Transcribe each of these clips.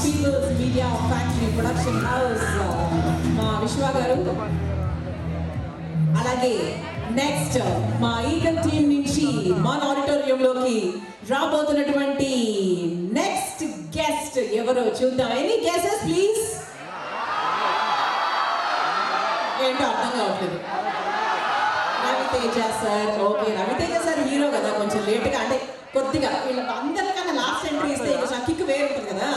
Peoples media factory production house మా విశ్వ గారు, అలాగే నెక్స్ట్ మా ఈగల్ టీమ్ నుంచి మన ఆడిటోరియంలోకి రాబోతున్నటువంటి నెక్స్ట్ గెస్ట్ ఎవరో చూద్దాం. Any guesses please? ఏంటో అర్థం కావట్లేదు. Ravi Teja sir. Okay, Ravi Teja sir hero కదా, కొంచెం లేట్గా అంటే కొద్దిగా వీళ్ళ అందరికన్నా లాస్ట్ ఎంట్రీ ఇస్తే కొంచెం కిక్ వేరు ఉంటుంది కదా.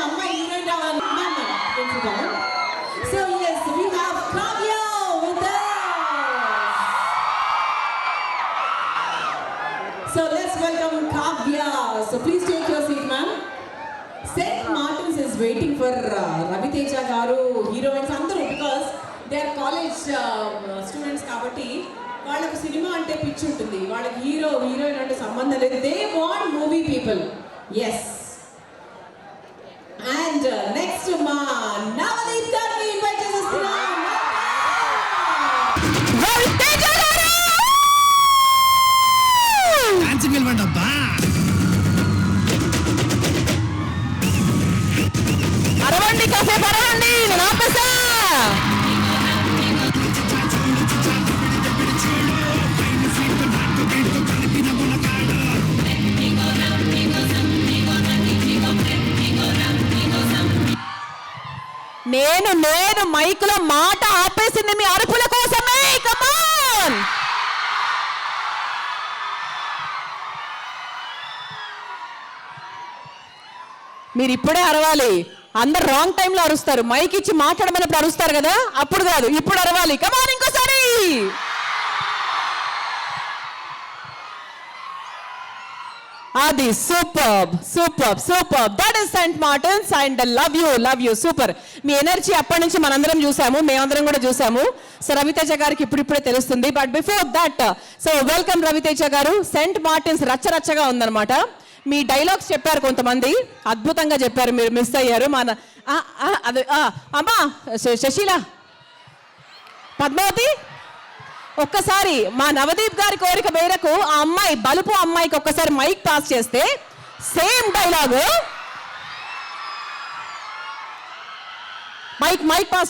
అమ్మాయి హీరోయిన్ రావాలి. So yes, we have Kavya with us. So let's welcome Kavya. So please take your seat, ma'am. St. Martin's is waiting for Raviteja garu, heroines andaru, because they are college students kabatti వాళ్ళకి cinema అంటే పిచ్చి ఉంటుంది, వాళ్ళకి heroine అంటే సంబంధం లేదు. They want movie people. Yes. And next మా నవదీప్ గారిని ఇన్వైట్ చేస్తున్నాం. అరవండి కాసేపు అరవండి, నేను ఆపేసా. నేను మైకులో మాట ఆపేసింది మీ అరుపుల కోసమే. కమాన్, మీరు ఇప్పుడే అరవాలి. అందరు రాంగ్ టైంలో అరుస్తారు. మైక్ ఇచ్చి మాట్లాడమన్నప్పుడు అరుస్తారు కదా, అప్పుడు కాదు, ఇప్పుడు అరవాలి. కమాన్, ఇంకోసారి. అది super super super. That is Saint Martin's and love you super. Me energy అప్పటి నుంచి మనందరం చూసాము, మేమందరం కూడా చూసాము. సో రవితేజ గారికి ఇప్పుడిప్పుడే తెలుస్తుంది. But before that, so welcome Raviteja గారు. సెయింట్ మార్టిన్స్ రచ్చరచ్చగా ఉందన్నమాట. మీ డైలాగ్స్ చెప్పారు కొంతమంది, అద్భుతంగా చెప్పారు, మీరు మిస్ అయ్యారు. మన అదే అమ్మా శశీల, పద్మావతి, ఒక్కసారి మా నవదీప్ గారి కోరిక మేరకు ఆ అమ్మాయి బలుపు అమ్మాయికి ఒక్కసారి మైక్ పాస్ చేస్తే సేమ్ డైలాగు మైక్ పాస్